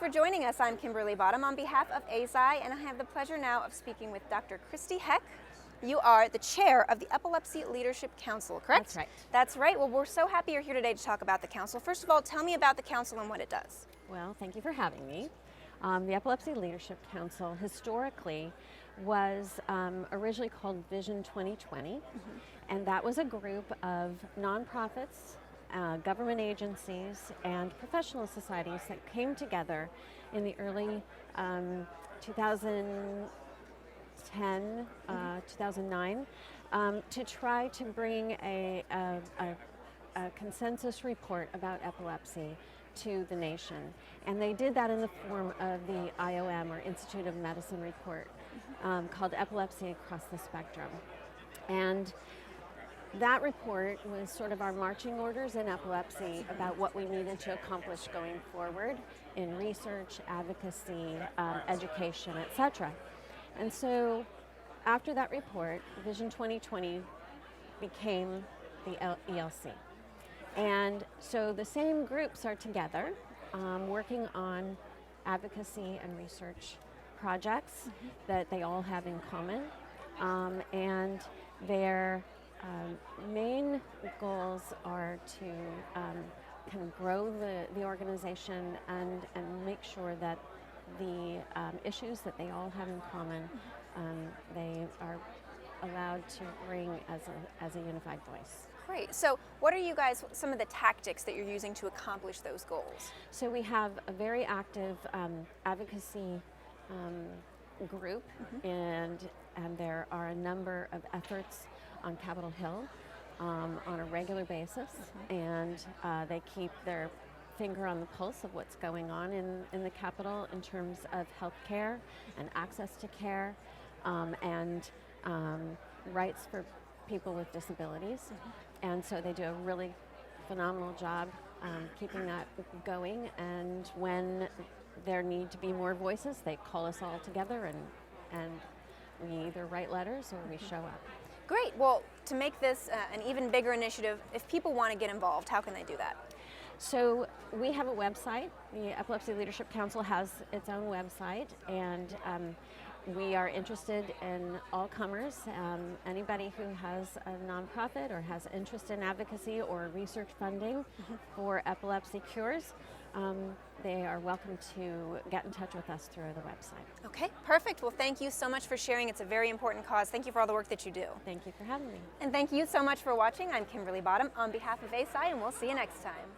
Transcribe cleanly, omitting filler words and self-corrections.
for joining us. I'm Kimberly Bottom on behalf of ASI, and I have the pleasure now of speaking with Dr. Christy Heck. You are the chair of the Epilepsy Leadership Council, correct? That's right. That's right. Well, we're so happy you're here today to talk about the council. First of all, tell me about the council and what it does. Well, thank you for having me. The Epilepsy Leadership Council historically was originally called Vision 2020, and that was a group of nonprofits, government agencies, and professional societies that came together in the early 2010, 2009, to try to bring a consensus report about epilepsy to the nation. And they did that in the form of the IOM, or Institute of Medicine report, called Epilepsy Across the Spectrum. And that report was sort of our marching orders in epilepsy about what we needed to accomplish going forward in research, advocacy, education, etc. And so after that report, Vision 2020 became the ELC. And so the same groups are together working on advocacy and research projects that they all have in common. And their main goals are to kind of grow the organization and make sure that the issues that they all have in common, they are allowed to bring as a unified voice. Great. So what are you guys, some of the tactics that you're using to accomplish those goals? So we have a very active advocacy group, and there are a number of efforts on Capitol Hill on a regular basis, and they keep their finger on the pulse of what's going on in the Capitol in terms of health care and access to care, and rights for people with disabilities. And so they do a really phenomenal job keeping that going, and when there need to be more voices, they call us all together, and we either write letters or we show up. Great. Well, to make this an even bigger initiative, if people want to get involved, how can they do that? So we have a website. The Epilepsy Leadership Council has its own website, and we are interested in all comers. Anybody who has a nonprofit or has interest in advocacy or research funding for epilepsy cures, they are welcome to get in touch with us through the website. Okay, perfect. Well, thank you so much for sharing. It's a very important cause. Thank you for all the work that you do. Thank you for having me. And thank you so much for watching. I'm Kimberly Bottom on behalf of ASI, and we'll see you next time.